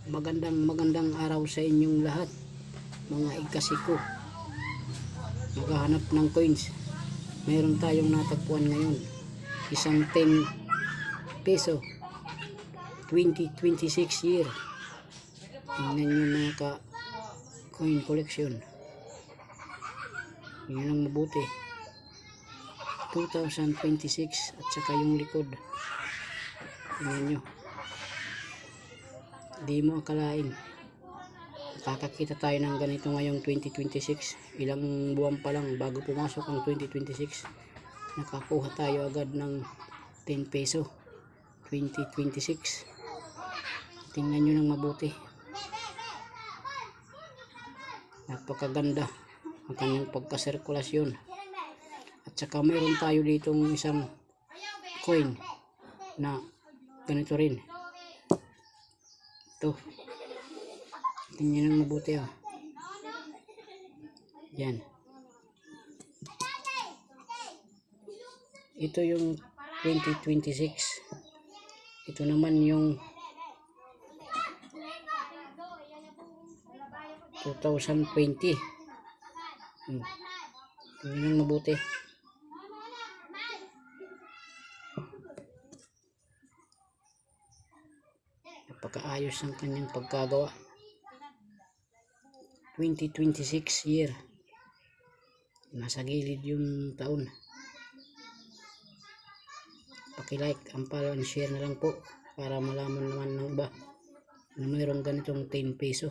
Magandang araw sa inyong lahat, mga ikasiko. Naghahanap ng coins. Mayroon tayong natagpuan ngayon, isang 10 peso 2026 year. Tingnan nyo mga coin collection. Tingnan lang mabuti, 2026, at saka yung likod. Tingnan nyo, di mo akalain makakakita tayo ng ganito ngayong 2026. Ilang buwan pa lang bago pumasok ang 2026, nakakuha tayo agad ng 10 peso 2026. Tingnan nyo ng mabuti, napakaganda ang kanyang pagkasirkulasyon. At saka mayroon tayo ditong isang coin na ganito rin. Ito, tingnan nyo mabuti yan. Ito yung 2026. Ito naman yung 2020. Tingnan mabuti. Napakaayos ang kanyang pagkagawa. 2026 year. Nasa gilid yung taon. Paki-like, follow and share na lang po para malaman naman ng iba na mayroong ganitong 10 peso.